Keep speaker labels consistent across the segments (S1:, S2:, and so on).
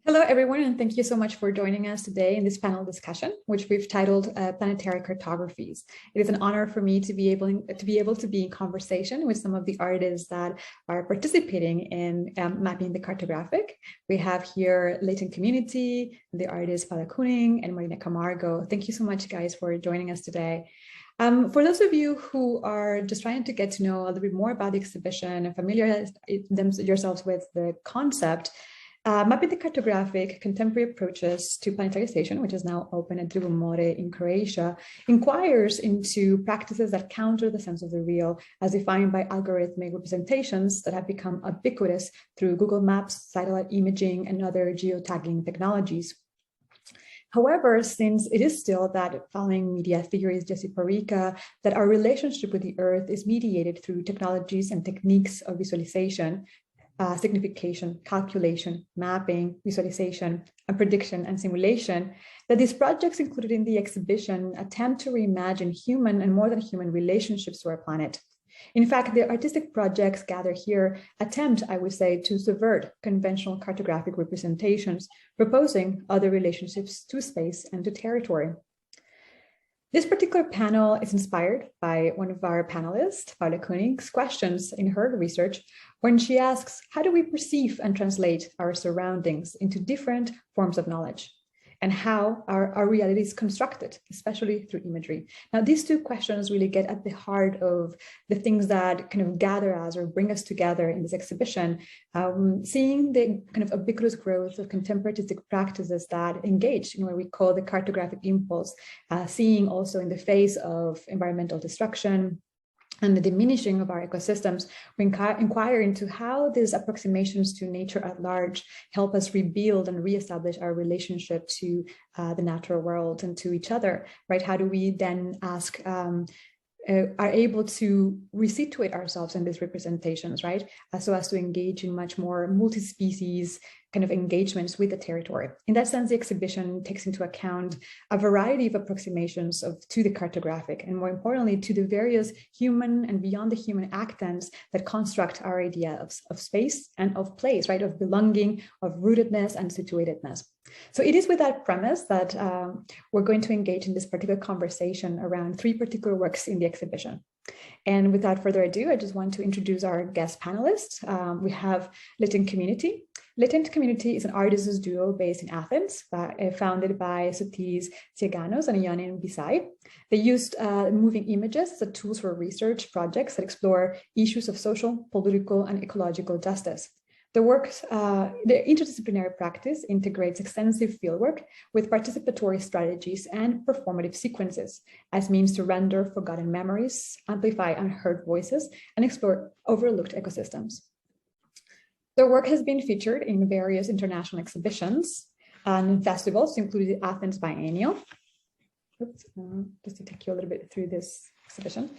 S1: Hello, everyone, and thank you so much for joining us today in this panel discussion, which we've titled Planetary Cartographies. It is an honor for me to be able to be in conversation with some of the artists that are participating in mapping the cartographic. We have here Latent Community, the artist Paula König, and Marina Camargo. Thank you so much, guys, for joining us today. For those of you who are just trying to get to know a little bit more about the exhibition and familiarize yourselves with the concept, Mapping the Cartographic Contemporary Approaches to Planetarization, which is now open at More in Croatia, inquires into practices that counter the sense of the real as defined by algorithmic representations that have become ubiquitous through Google Maps, satellite imaging, and other geotagging technologies. However, since it is still that following media theories, Jesse Parica, that our relationship with the Earth is mediated through technologies and techniques of visualization, signification, calculation, mapping, visualization, and prediction and simulation, that these projects included in the exhibition attempt to reimagine human and more than human relationships to our planet. In fact, the artistic projects gathered here attempt, I would say, to subvert conventional cartographic representations, proposing other relationships to space and to territory. This particular panel is inspired by one of our panelists, Paula König's questions in her research, when she asks, how do we perceive and translate our surroundings into different forms of knowledge? And how our reality is constructed, especially through imagery. Now, these two questions really get at the heart of the things that kind of gather us or bring us together in this exhibition, seeing the kind of ubiquitous growth of contemporary artistic practices that engage in what we call the cartographic impulse, seeing also in the face of environmental destruction, and the diminishing of our ecosystems, we inquire into how these approximations to nature at large help us rebuild and reestablish our relationship to the natural world and to each other, right? How do we then are able to resituate ourselves in these representations, right? So as to engage in much more multi-species kind of engagements with the territory. In that sense, the exhibition takes into account a variety of approximations to the cartographic, and more importantly, to the various human and beyond the human actants that construct our idea of space and of place, right? Of belonging, of rootedness and situatedness. So it is with that premise that we're going to engage in this particular conversation around three particular works in the exhibition. And without further ado, I just want to introduce our guest panelists. We have Latent Community. Latent Community is an artisans duo based in Athens, founded by Sotis Tsiaganos and Ioannis Bisai. They used moving images as tools for research projects that explore issues of social, political, and ecological justice. The interdisciplinary practice integrates extensive fieldwork with participatory strategies and performative sequences as means to render forgotten memories, amplify unheard voices, and explore overlooked ecosystems. Their work has been featured in various international exhibitions and festivals, including the Athens Biennial. Just to take you a little bit through this exhibition.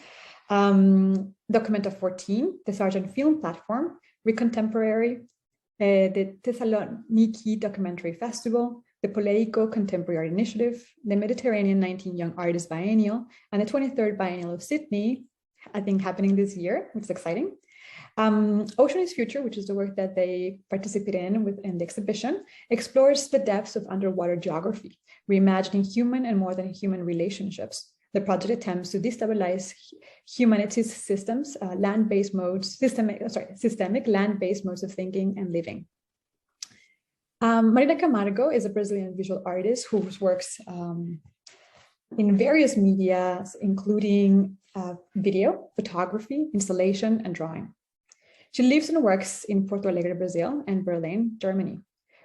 S1: Documenta 14, the Sargent Film Platform, Recontemporary, the Thessaloniki Documentary Festival, the Poleico Contemporary Initiative, the Mediterranean 19 Young Artists Biennial, and the 23rd Biennial of Sydney, I think happening this year, which is exciting. Ocean is Future, which is the work that they participate in within the exhibition, explores the depths of underwater geography, reimagining human and more than human relationships. The project attempts to destabilize humanity's systems, systemic land-based modes of thinking and living. Marina Camargo is a Brazilian visual artist whose works in various media, including video, photography, installation, and drawing. She lives and works in Porto Alegre, Brazil, and Berlin, Germany.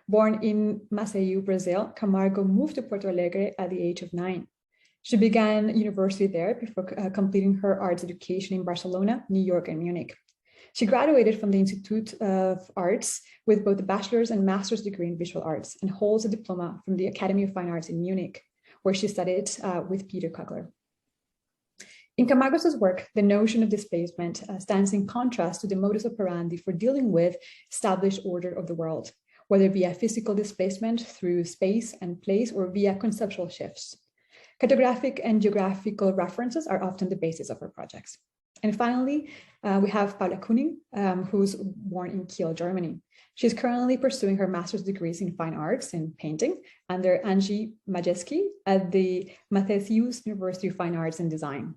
S1: Born in Maceió, Brazil, Camargo moved to Porto Alegre at the age of 9. She began university there before completing her arts education in Barcelona, New York, and Munich. She graduated from the Institute of Arts with both a bachelor's and master's degree in visual arts and holds a diploma from the Academy of Fine Arts in Munich, where she studied with Peter Kugler. In Camargo's work, the notion of displacement stands in contrast to the modus operandi for dealing with established order of the world, whether via physical displacement through space and place or via conceptual shifts. Cartographic and geographical references are often the basis of our projects. And finally, we have Paula König, who's born in Kiel, Germany. She's currently pursuing her master's degrees in fine arts and painting under Angie Majeski at the Matthäus University of Fine Arts and Design.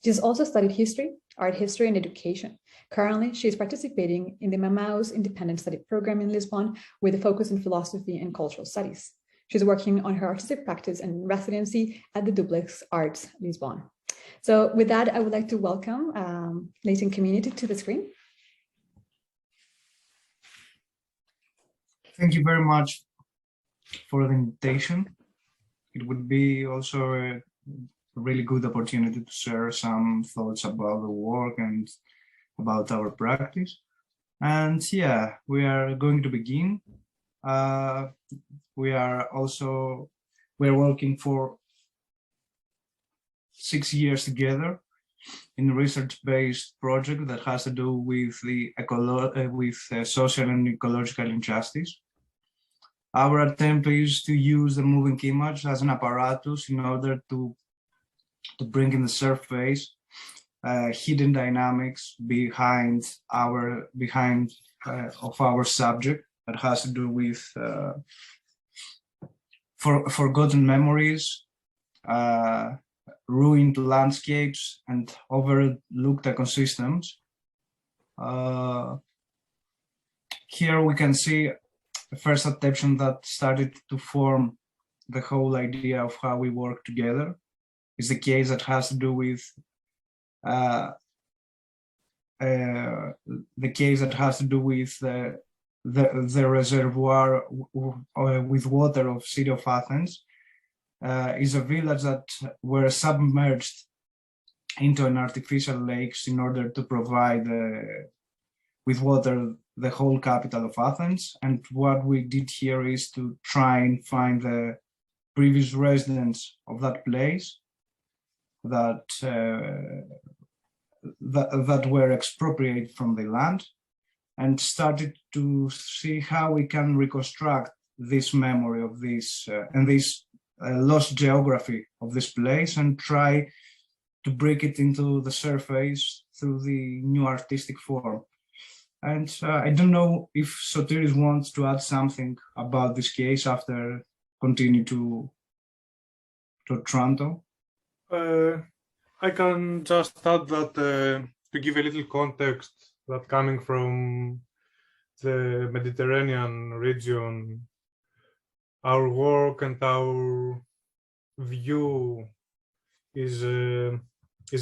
S1: She's also studied history, art history, and education. Currently, she is participating in the Mamaus Independent Study Program in Lisbon with a focus in philosophy and cultural studies. She's working on her artistic practice and residency at the Duplex Arts Lisbon. So with that, I would like to welcome Latent Community to the screen.
S2: Thank you very much for the invitation. It would be also a really good opportunity to share some thoughts about the work and about our practice. And yeah, we are going to begin. We are working for 6 years together in a research-based project that has to do with the social and ecological injustice. Our attempt is to use the moving image as an apparatus in order to bring in the surface hidden dynamics behind our subject that has to do with forgotten memories, ruined landscapes, and overlooked ecosystems. Here we can see the first attention that started to form the whole idea of how we work together. Is the case that has to do with the reservoir with water of city of Athens. Is a village that were submerged into an artificial lakes in order to provide with water the whole capital of Athens. And what we did here is to try and find the previous residents of that place that were expropriated from the land, and started to see how we can reconstruct this memory of this and this lost geography of this place, and try to break it into the surface through the new artistic form. And I don't know if Sotiris wants to add something about this case after continue to Toronto.
S3: I can just add that to give a little context, that coming from the Mediterranean region, our work and our view is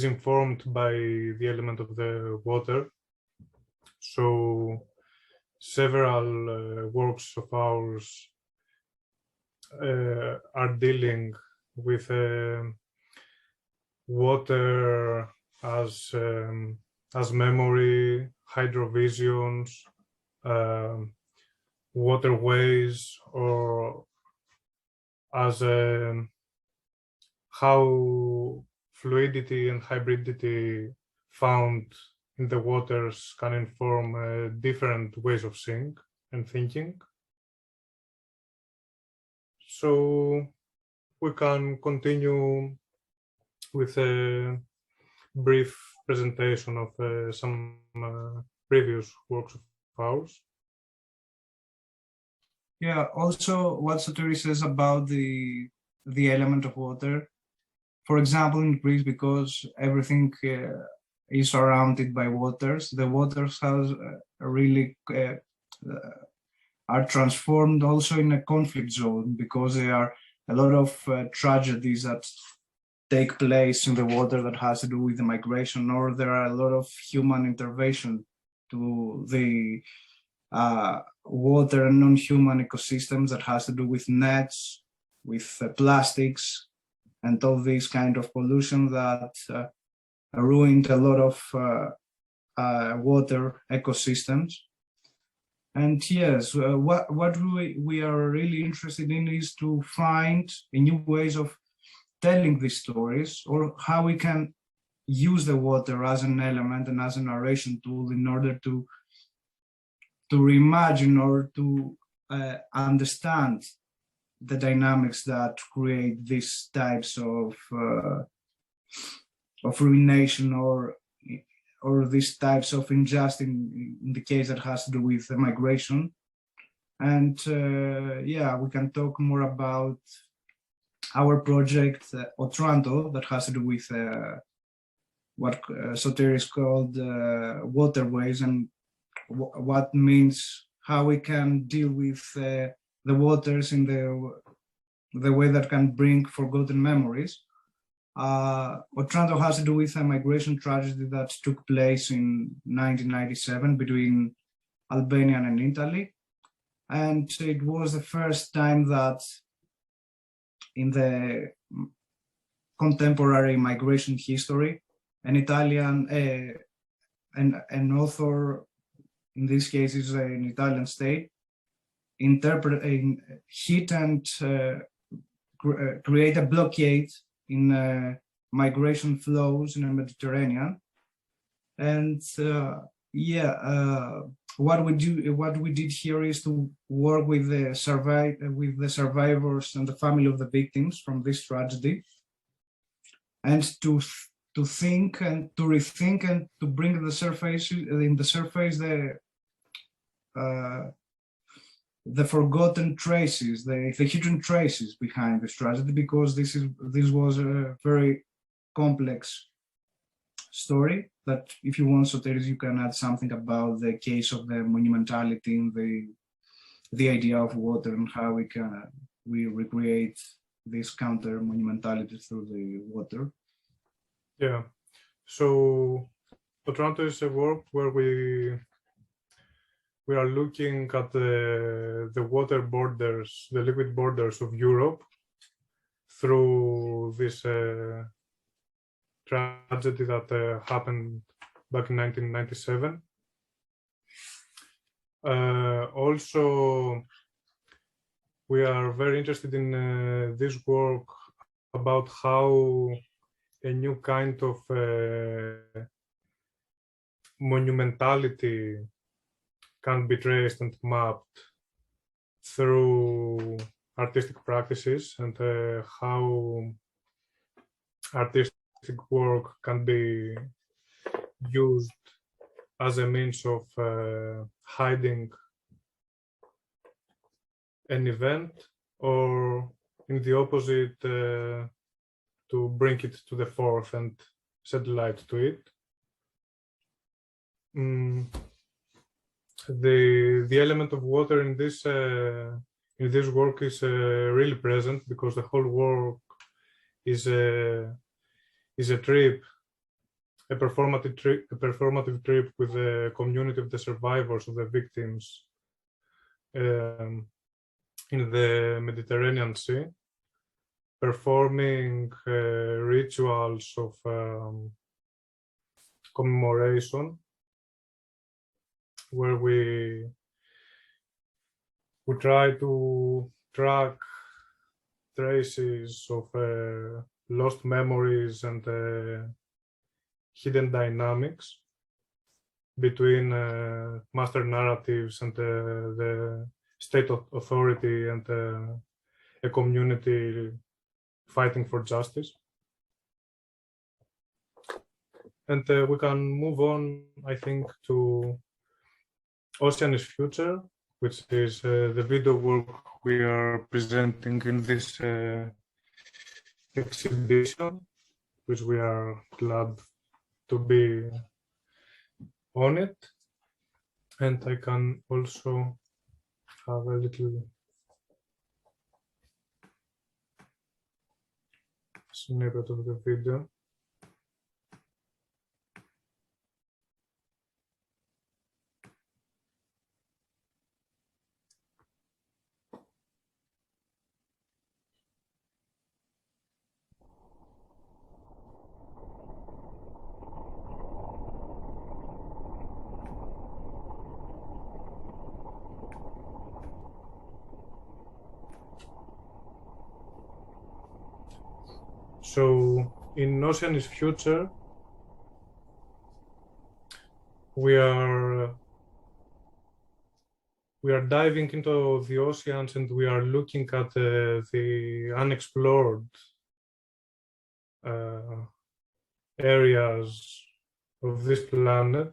S3: informed by the element of the water. So several works of ours are dealing with water as memory, hydrovisions, waterways, or as how fluidity and hybridity found in the waters can inform different ways of seeing and thinking. So we can continue with a brief presentation of some previous works of ours.
S2: Yeah, also what Sotiris says about the element of water. For example, in Greece, because everything is surrounded by waters, the waters has really are transformed also in a conflict zone, because there are a lot of tragedies that take place in the water that has to do with the migration, or there are a lot of human intervention to the water and non-human ecosystems that has to do with nets, with plastics, and all these kind of pollution that ruined a lot of water ecosystems. And yes, what we are really interested in is to find new ways of telling these stories, or how we can use the water as an element and as a narration tool in order to reimagine or to understand the dynamics that create these types of ruination or or these types of injustice in the case that has to do with migration. And yeah, we can talk more about our project Otranto that has to do with what Soteris called waterways, and what means how we can deal with the waters in the way that can bring forgotten memories. Otranto has to do with a migration tragedy that took place in 1997 between Albania and Italy. And it was the first time that in the contemporary migration history, an Italian, an author, in this case is an Italian state, hit and create a blockade in migration flows in the Mediterranean. And what we did here is to work with the survivors and the family of the victims from this tragedy, and to think and to rethink and to bring in the surface the forgotten traces, the hidden traces behind this tragedy, because this was a very complex story that, if you want, Soteris, you can add something about the case of the monumentality and the idea of water and how we recreate this counter monumentality through the water.
S3: Yeah, so Otranto is a work where we are looking at the water borders, the liquid borders of Europe through this tragedy that happened back in 1997. Also, we are very interested in this work about how a new kind of monumentality can be traced and mapped through artistic practices, and how artistic work can be used as a means of hiding an event, or in the opposite, to bring it to the forth and shed light to it. The element of water in this work is really present, because the whole work is a trip, a performative trip with the community of the survivors, of the victims in the Mediterranean Sea, performing rituals of commemoration, where we try to track traces of lost memories and hidden dynamics between master narratives and the state authority and a community fighting for justice. And we can move on, I think, to Ocean is Future, which is the video work we are presenting in this exhibition, which we are glad to be on it. And I can also have a little snippet of the video. So in Ocean is Future, we are diving into the oceans, and we are looking at the unexplored areas of this planet,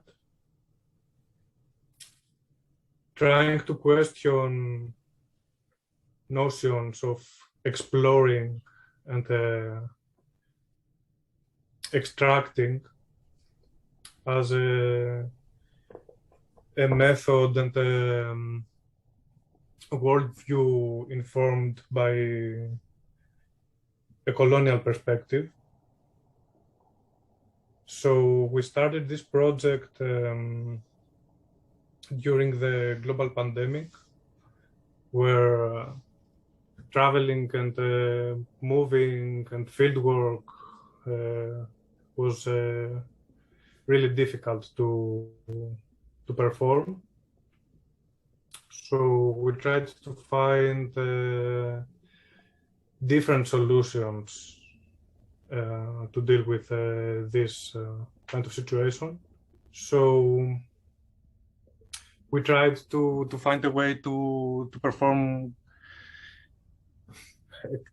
S3: trying to question notions of exploring and extracting as a method and a worldview informed by a colonial perspective. So we started this project during the global pandemic, where traveling and moving and fieldwork was really difficult to perform. So we tried to find different solutions to deal with this kind of situation. So we tried to find a way to perform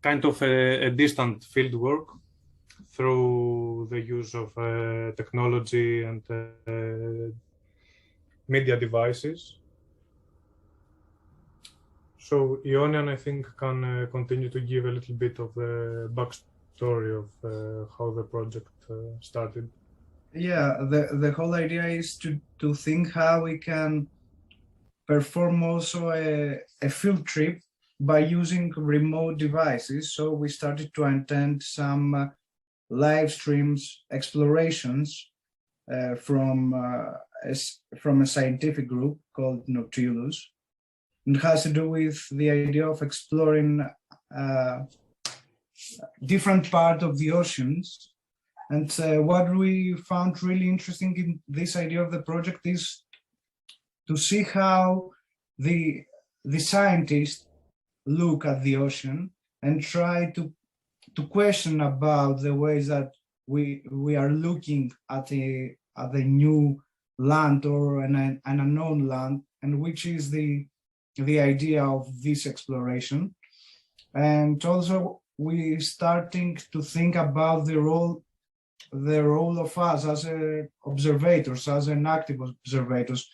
S3: kind of a distant field work through the use of technology and media devices. So Ionian, I think, can continue to give a little bit of the backstory of how the project started.
S2: Yeah, the whole idea is to think how we can perform also a field trip by using remote devices. So we started to attend some live streams, explorations from a scientific group called Nautilus. It has to do with the idea of exploring different parts of the oceans. And what we found really interesting in this idea of the project is to see how the scientists look at the ocean and try to question about the ways that we are looking at a new land or an unknown land, and which is the idea of this exploration. And also we starting to think about the role of us as observators, as an active observators.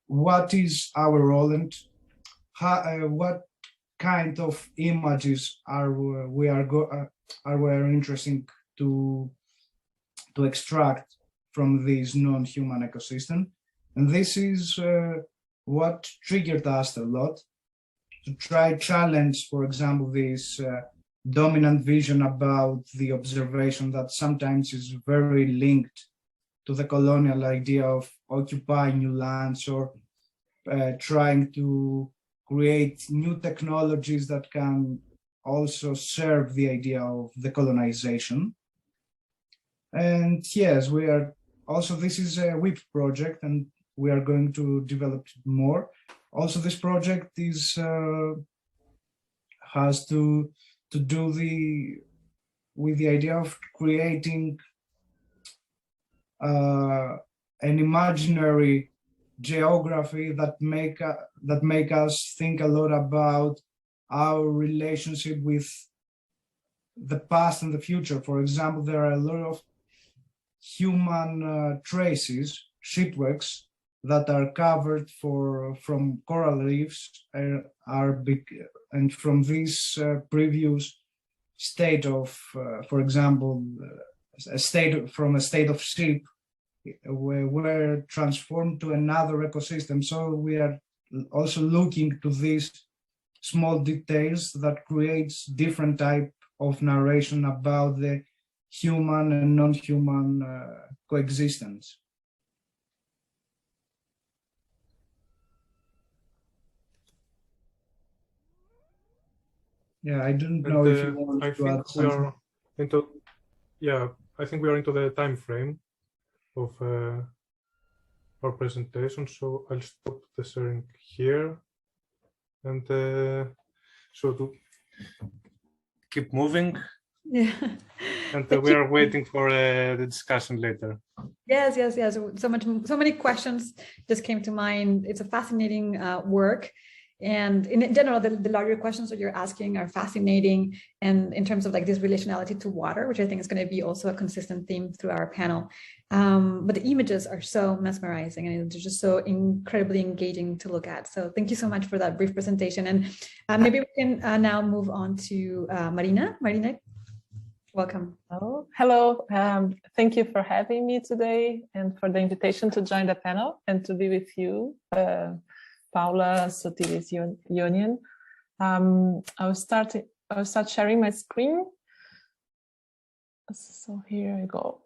S2: What is our role, and what kind of images are we interested to extract from this non-human ecosystem? And this is what triggered us a lot to try challenge, for example, this dominant vision about the observation that sometimes is very linked to the colonial idea of occupying new lands or trying to create new technologies that can also serve the idea of the colonization. And yes, we are also, this is a WIP project, and we are going to develop more. Also, this project is has to do with the idea of creating an imaginary geography that make us think a lot about our relationship with the past and the future. For example, there are a lot of human traces, shipwrecks, that are covered from coral reefs, and from this previous state of, for example, a state of ship, were transformed to another ecosystem. So we are also looking to these small details that creates different type of narration about the human and non-human coexistence. Yeah, I don't know if you want to add something.
S3: I think we are into the time frame of our presentation, so I'll stop the sharing here, and so to keep moving.
S1: Yeah.
S3: And we are waiting for the discussion later.
S1: Yes. So many questions just came to mind. It's a fascinating work. And in general, the larger questions that you're asking are fascinating. And in terms of like this relationality to water, which I think is going to be also a consistent theme through our panel. But the images are so mesmerizing and they're just so incredibly engaging to look at. So thank you so much for that brief presentation. And maybe we can now move on to Marina. Marina, welcome.
S4: Oh, hello. Thank you for having me today and for the invitation to join the panel and to be with you, Paula, Sotiris Union. I'll start sharing my screen. So here I go.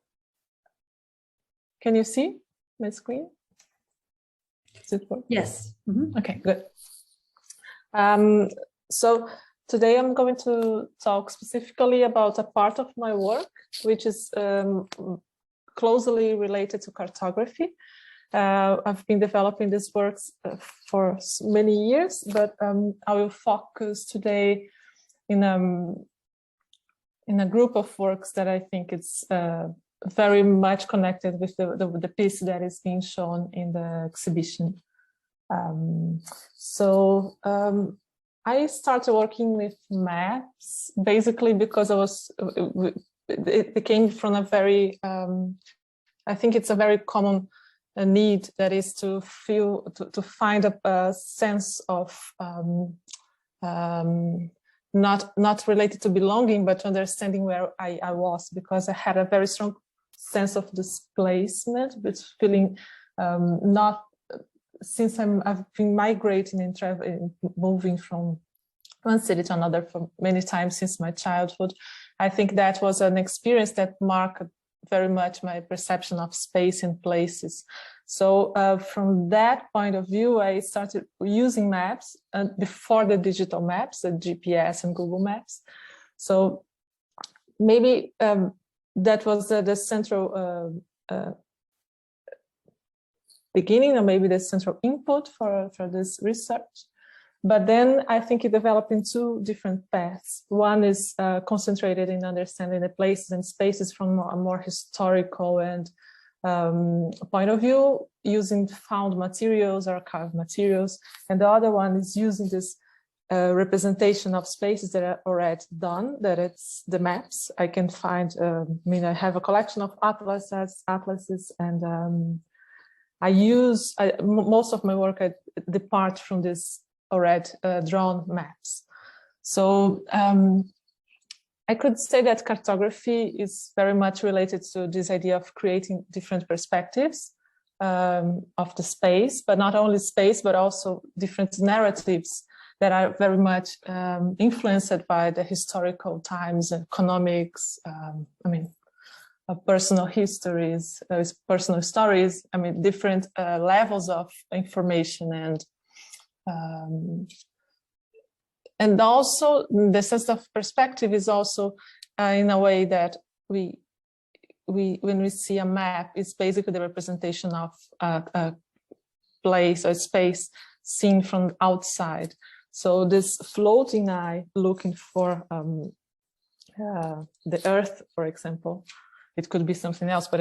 S4: Can you see my screen? Does it work?
S1: Yes.
S4: Okay, good. So today I'm going to talk specifically about a part of my work, which is closely related to cartography. I've been developing these works for many years, but I will focus today in a group of works that I think it's very much connected with the piece that is being shown in the exhibition. I started working with maps basically because it came from a very, I think it's a very common need that is to find a sense of not related to belonging, but understanding where I was, because I had a very strong sense of displacement, but feeling not, since I've been migrating and traveling, moving from one city to another for many times since my childhood. I think that was an experience that marked very much my perception of space and places. So from that point of view, I started using maps before the digital maps, the GPS and Google Maps. So maybe that was the central beginning, or maybe the central input for this research. But then I think it developed in two different paths. One is concentrated in understanding the places and spaces from a more historical and point of view, using found materials, archived materials. And the other one is using this representation of spaces that are already done, that it's the maps. I can find, I have a collection of atlases, and I use, most of my work, I depart from this already drawn maps. So I could say that cartography is very much related to this idea of creating different perspectives of the space, but not only space, but also different narratives that are very much influenced by the historical times, economics, personal histories, personal stories, different levels of information, and also the sense of perspective is also in a way that when we see a map, it's basically the representation of a place or space seen from outside. So this floating eye looking for the Earth, for example, it could be something else, but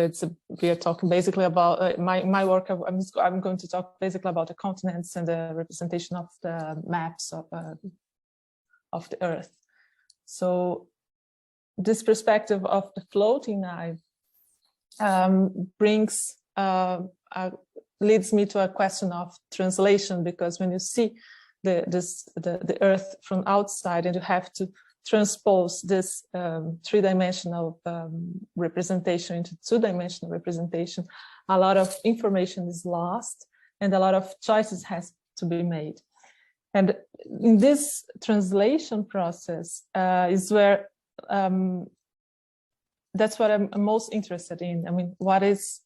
S4: we are talking basically about my work. I'm going to talk basically about the continents and the representation of the maps of the Earth. So this perspective of the floating eye leads me to a question of translation, because when you see the Earth from outside and you have to transpose this three-dimensional representation into two-dimensional representation, a lot of information is lost and a lot of choices has to be made. And in this translation process is where that's what I'm most interested in. What is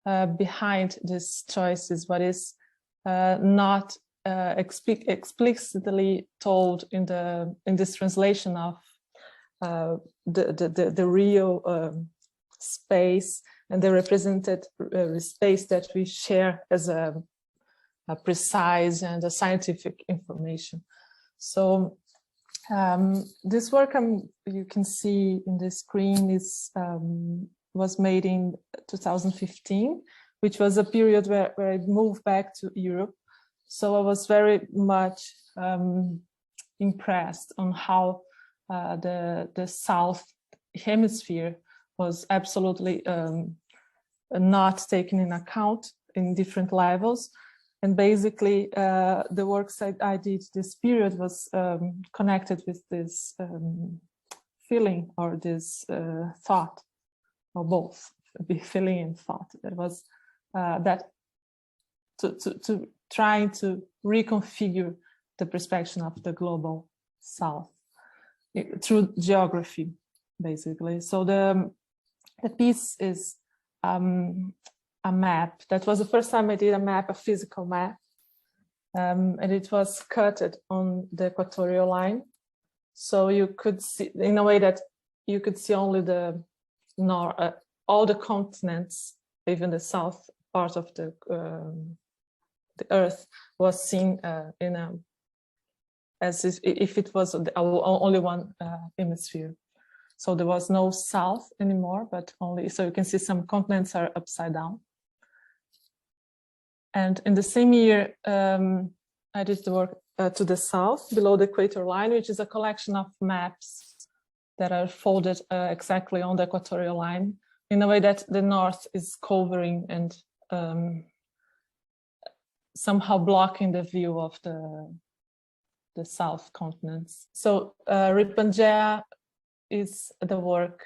S4: behind these choices? What is not explicitly told in this translation of the real space and the represented space that we share as a precise and a scientific information. So this work you can see in the screen was made in 2015, which was a period where I moved back to Europe. So I was very much impressed on how the South Hemisphere was absolutely not taken in account in different levels. And basically, the works I did this period was connected with this feeling or this thought, or both, feeling and thought. There was that to trying to reconfigure the perspective of the global South through geography, basically. So the piece is a map. That was the first time I did a map, a physical map, and it was cutted on the equatorial line. So you could see, in a way that you could see only the all the continents, even the south part of the Earth was seen in a as if it was only one hemisphere. So there was no south anymore, but only, so you can see some continents are upside down. And in the same year, I did the work to the south, below the equator line, which is a collection of maps that are folded exactly on the equatorial line, in a way that the north is covering and somehow blocking the view of the south continents. So Ripangea is the work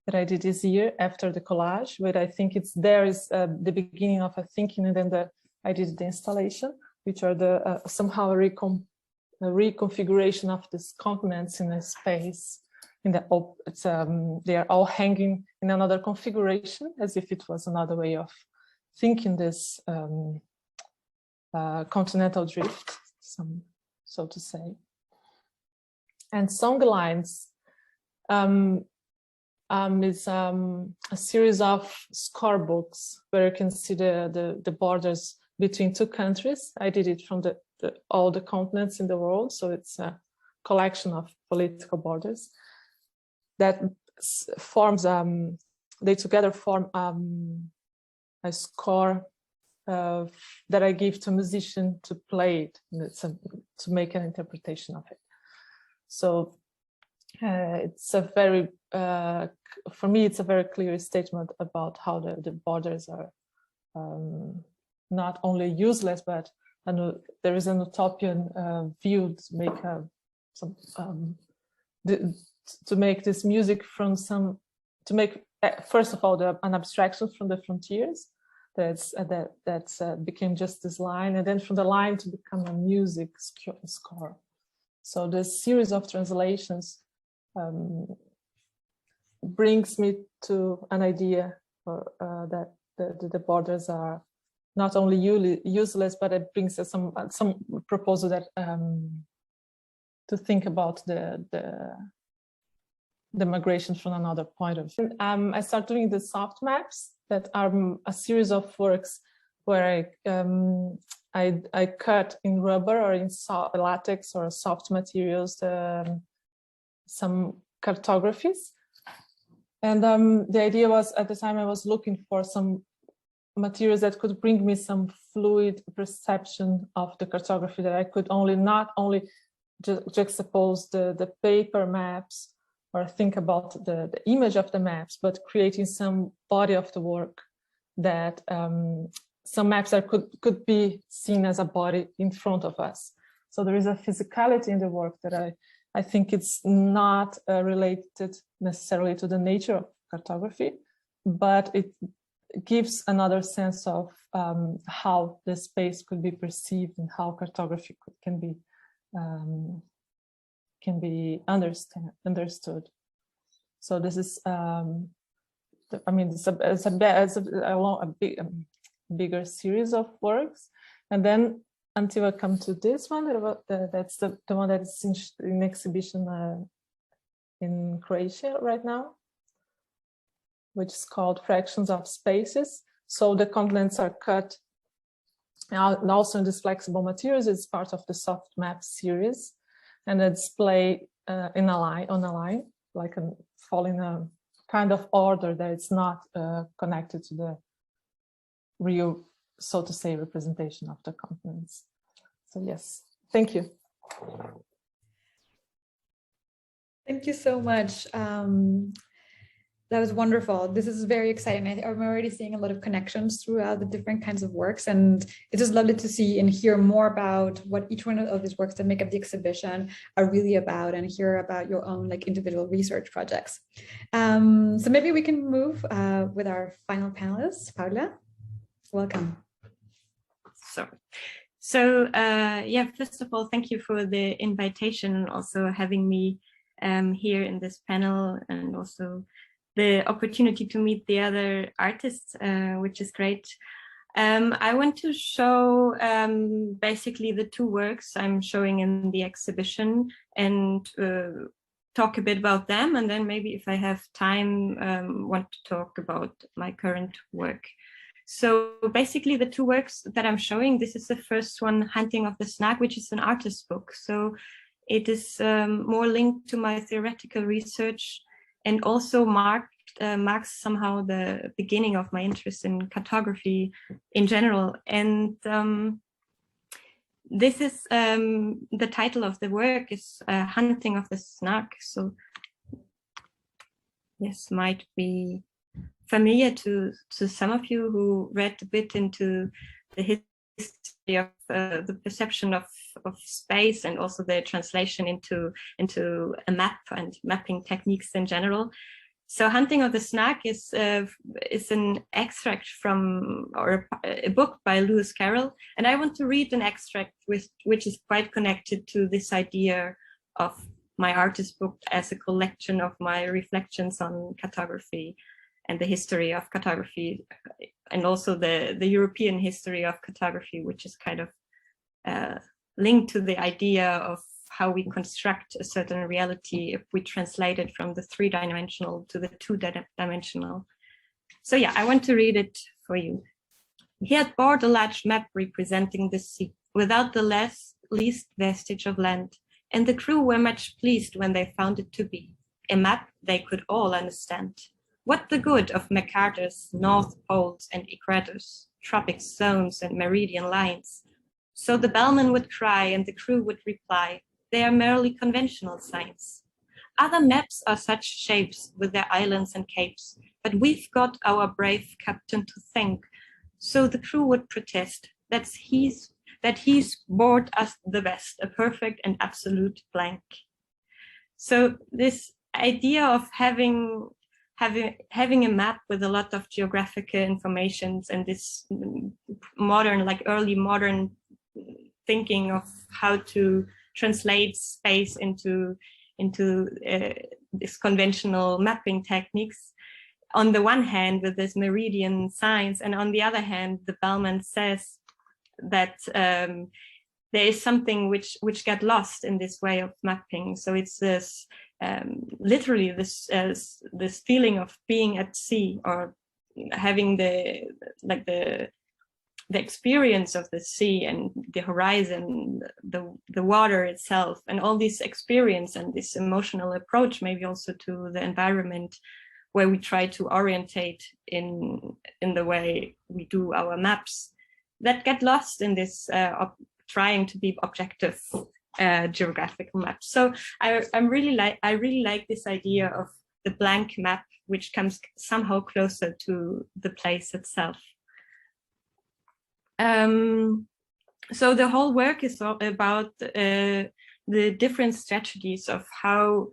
S4: that I did this year after the collage, where I think there is the beginning of a thinking, and then I did the installation, which are the somehow a reconfiguration of these continents in a space. They are all hanging in another configuration, as if it was another way of thinking this continental drift, so to say. And Song Lines is a series of scorebooks where you can see the borders between two countries. I did it from all the continents in the world, so it's a collection of political borders that forms, they together form a score that I give to a musician to play it, to make an interpretation of it. So it's a very, for me, it's a very clear statement about how the borders are not only useless, but there is an utopian view to make to make this music from to make first of all an abstraction from the frontiers that became just this line, and then from the line to become a music score. So this series of translations brings me to an idea that the borders are not only useless, but it brings us some proposal that to think about the migration from another point of view. I started doing the soft maps that are a series of works where I cut in rubber or in latex or soft materials some cartographies. And the idea was, at the time I was looking for some materials that could bring me some fluid perception of the cartography, that I could not only juxtapose the paper maps or think about the image of the maps, but creating some body of the work that some maps that could be seen as a body in front of us. So there is a physicality in the work that I think it's not related necessarily to the nature of cartography, but it gives another sense of how the space could be perceived and how cartography can be understood. So this is, I mean, it's a bigger series of works, and then until I come to this one, that's the one that is in exhibition in Croatia right now, which is called Fractions of Spaces. So the continents are cut, and also in this flexible materials, it's part of the soft map series, and it's displayed on a line, like following a kind of order that it's not connected to the real, so to say, representation of the continents. So yes, thank you.
S1: Thank you so much. That was wonderful. This is very exciting. I'm already seeing a lot of connections throughout the different kinds of works, and it's just lovely to see and hear more about what each one of these works that make up the exhibition are really about, and hear about your own like individual research projects. So maybe we can move with our final panelist, Paula. Welcome.
S5: So yeah, first of all, thank you for the invitation and also having me here in this panel, and also the opportunity to meet the other artists, which is great. I want to show basically the two works I'm showing in the exhibition, and talk a bit about them, and then maybe if I have time, want to talk about my current work. So basically the two works that I'm showing, this is the first one, Hunting of the Snag, which is an artist book. So it is more linked to my theoretical research, and also marks somehow the beginning of my interest in cartography in general. And this is the title of the work is Hunting of the Snag. So this might be familiar to some of you who read a bit into the history of the perception of space, and also the translation into a map and mapping techniques in general. So Hunting of the Snag is an extract from, or a book by Lewis Carroll, and I want to read an extract which is quite connected to this idea of my artist book as a collection of my reflections on cartography and the history of cartography, and also the European history of cartography, which is kind of linked to the idea of how we construct a certain reality if we translate it from the three-dimensional to the two-dimensional. So yeah, I want to read it for you. He had bought a large map representing the sea, without the least vestige of land, and the crew were much pleased when they found it to be a map they could all understand. What the good of MacArthur's North Poles and Equators, tropic zones and meridian lines? So the bellman would cry and the crew would reply, they are merely conventional signs. Other maps are such shapes with their islands and capes, but we've got our brave captain to thank. So the crew would protest that he's bored us the best, a perfect and absolute blank. So this idea of having a map with a lot of geographical informations, and this modern, like early modern thinking of how to translate space into this conventional mapping techniques, on the one hand with this meridian signs, and on the other hand the bellman says that there is something which got lost in this way of mapping. So it's this literally this feeling of being at sea, or having the experience of the sea and the horizon, the water itself, and all this experience and this emotional approach, maybe also to the environment where we try to orientate in the way we do our maps, that get lost in this trying to be objective geographical maps. So I really like this idea of the blank map, which comes somehow closer to the place itself. So the whole work is all about the different strategies of how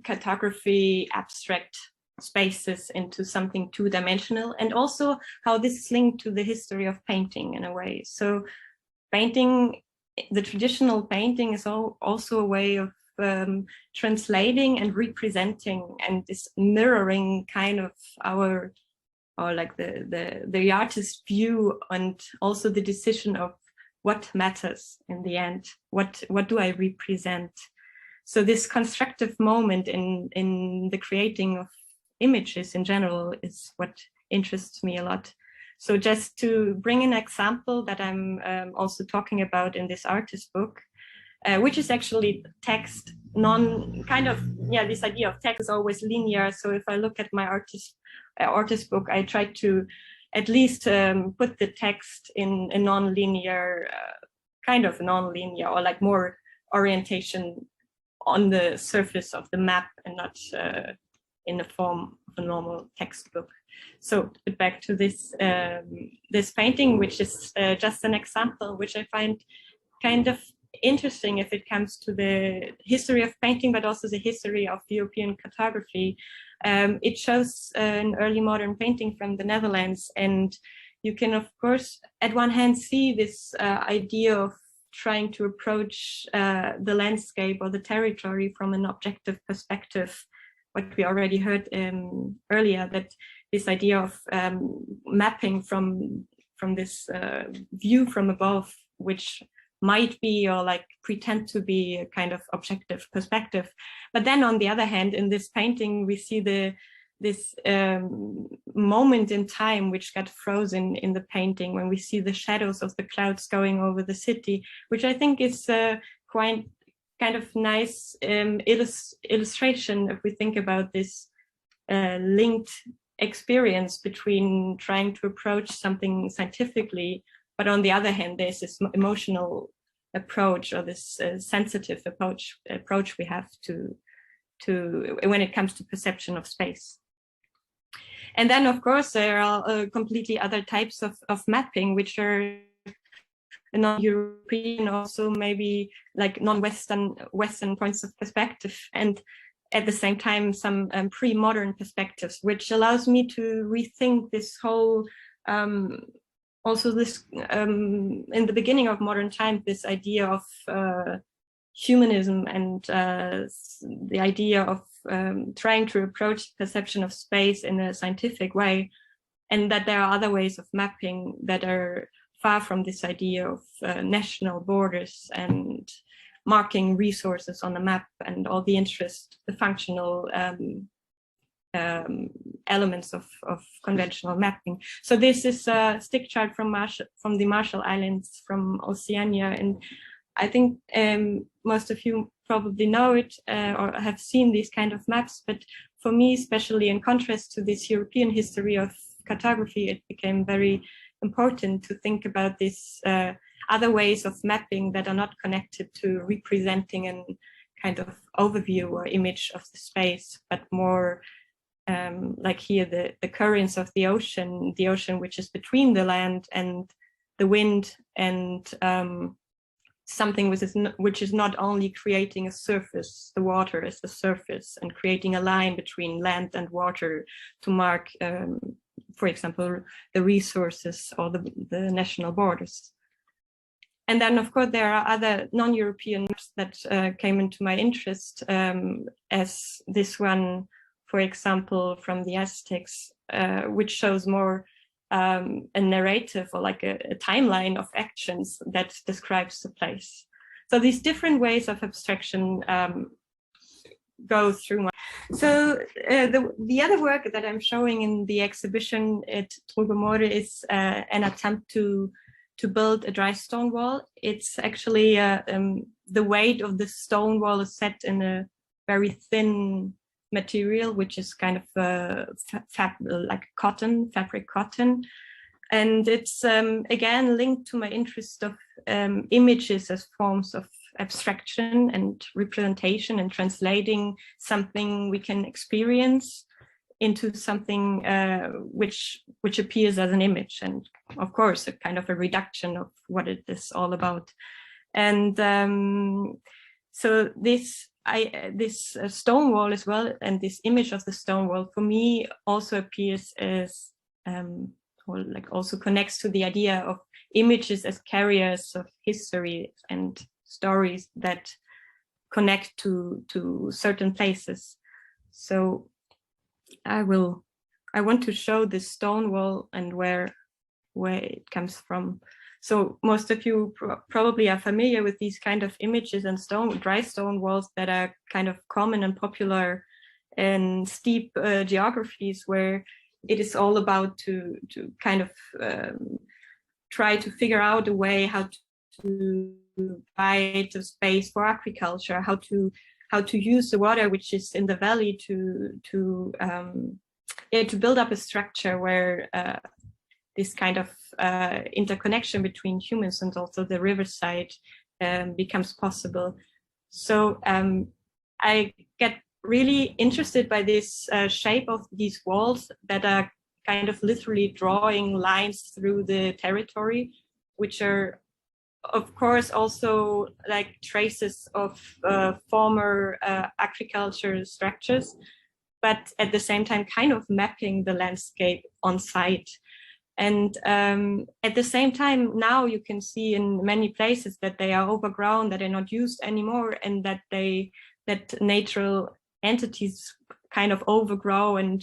S5: cartography abstract spaces into something two-dimensional, and also how this is linked to the history of painting in a way. So painting, the traditional painting, is also a way of translating and representing, and this mirroring kind of our, or like the artist's view, and also the decision of what matters in the end. What do I represent? So this constructive moment in the creating of images in general is what interests me a lot. So just to bring an example that I'm also talking about in this artist book, which is actually text, this idea of text is always linear. So if I look at my artist book, I try to at least put the text in a non-linear kind of non-linear, or like more orientation on the surface of the map and not in the form of a normal textbook. So back to this this painting, which is just an example, which I find kind of interesting if it comes to the history of painting, but also the history of European cartography. It shows an early modern painting from the Netherlands, and you can, of course, at one hand see this idea of trying to approach the landscape or the territory from an objective perspective, what we already heard earlier, that this idea of mapping from this view from above, which might be or like pretend to be a kind of objective perspective. But then on the other hand, in this painting, we see this moment in time which got frozen in the painting, when we see the shadows of the clouds going over the city, which I think is quite kind of nice illustration if we think about this linked experience between trying to approach something scientifically, but on the other hand, there's this emotional approach, or this sensitive approach we have to when it comes to perception of space. And then, of course, there are completely other types of mapping, which are non-European, also maybe like Western points of perspective, and at the same time some pre-modern perspectives, which allows me to rethink this whole also this in the beginning of modern time, this idea of humanism and the idea of trying to approach perception of space in a scientific way, and that there are other ways of mapping that are far from this idea of national borders and marking resources on the map and all the the functional elements of conventional mapping. So this is a stick chart from the Marshall Islands, from Oceania, and I think most of you probably know it or have seen these kind of maps, but for me, especially in contrast to this European history of cartography, it became very important to think about this other ways of mapping that are not connected to representing a kind of overview or image of the space, but more like here, the currents of the ocean which is between the land and the wind, and something which is not only creating a surface, the water is the surface, and creating a line between land and water to mark, for example, the resources or the national borders. And then, of course, there are other non-European maps that came into my interest, as this one, for example, from the Aztecs, which shows more a narrative or like a timeline of actions that describes the place. So these different ways of abstraction go through. So the other work that I'm showing in the exhibition at Trugomore is an attempt to build a dry stone wall. It's actually the weight of the stone wall is set in a very thin material, which is kind of like fabric cotton. And it's again linked to my interest of images as forms of abstraction and representation, and translating something we can experience into something which appears as an image, and of course a kind of a reduction of what it is all about. And so this stone wall as well, and this image of the stone wall for me also appears as or like also connects to the idea of images as carriers of history and stories that connect to certain places. So I want to show this stone wall and where it comes from. So most of you probably are familiar with these kind of images and dry stone walls that are kind of common and popular in steep geographies, where it is all about to kind of try to figure out a way how to provide a space for agriculture, how to use the water which is in the valley to build up a structure where this kind of interconnection between humans and also the riverside becomes possible. So I get really interested by this shape of these walls that are kind of literally drawing lines through the territory, which are of course also like traces of former agriculture structures, but at the same time kind of mapping the landscape on site. And at the same time, now you can see in many places that they are overgrown, that they're not used anymore, and that natural entities kind of overgrow and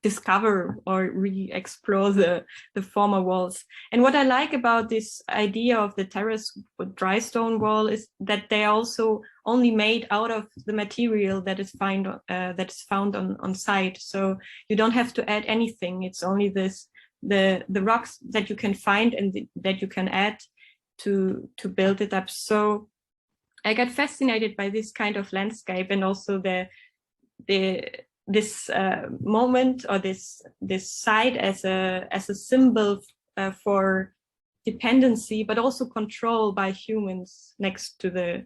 S5: discover or re-explore the former walls. And what I like about this idea of the terrace with dry stone wall is that they are also only made out of the material that is found on site. So you don't have to add anything. It's only the rocks that you can find and that you can add to build it up. So I got fascinated by this kind of landscape, and also this moment, or this site as a symbol for dependency, but also control by humans next to the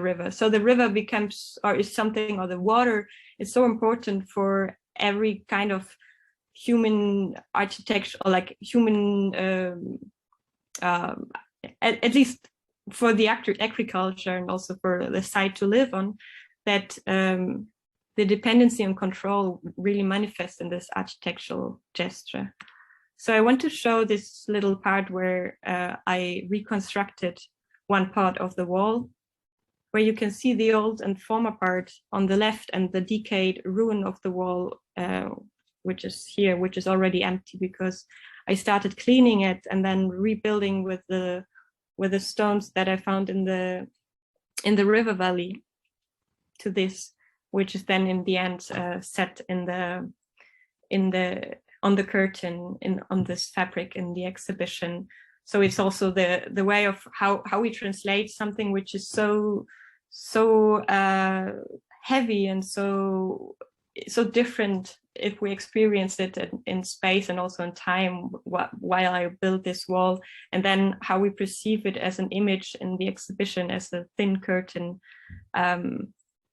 S5: river. So the river becomes, or is something, or the water is so important for every kind of human architecture, or like human, at least for the agriculture and also for the site to live on, that the dependency and control really manifests in this architectural gesture. So I want to show this little part where I reconstructed one part of the wall, where you can see the old and former part on the left and the decayed ruin of the wall, which is here, which is already empty because I started cleaning it and then rebuilding with the stones that I found in the river valley to this, which is then in the end set on the curtain on this fabric in the exhibition. So it's also the way of how we translate something which is so heavy and so different if we experience it in space and also in time while I build this wall, and then how we perceive it as an image in the exhibition as a thin curtain,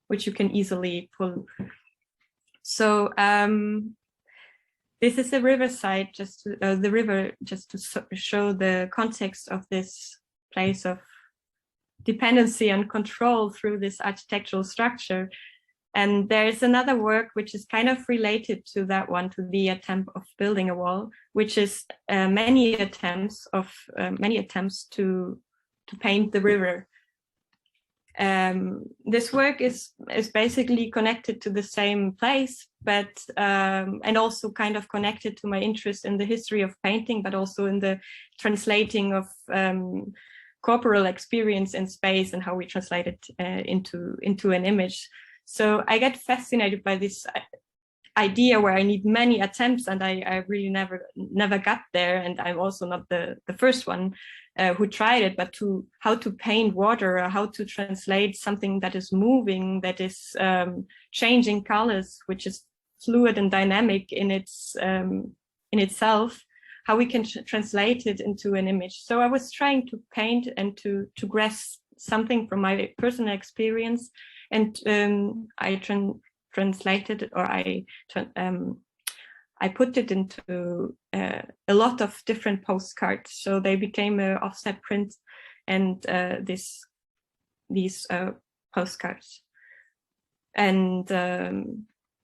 S5: which you can easily pull. So this is the riverside, just to show the context of this place of dependency and control through this architectural structure. And there is another work which is kind of related to that one, to the attempt of building a wall, which is many attempts to paint the river. This work is basically connected to the same place, but and also kind of connected to my interest in the history of painting, but also in the translating of corporal experience in space and how we translate it into an image. So I get fascinated by this idea where I need many attempts, and I really never got there. And I'm also not the first one who tried it, but how to paint water, or how to translate something that is moving, that is changing colors, which is fluid and dynamic in itself, how we can translate it into an image. So I was trying to paint and to grasp something from my personal experience, and I translated it, or I put it into a lot of different postcards. So they became an offset print, and these postcards. And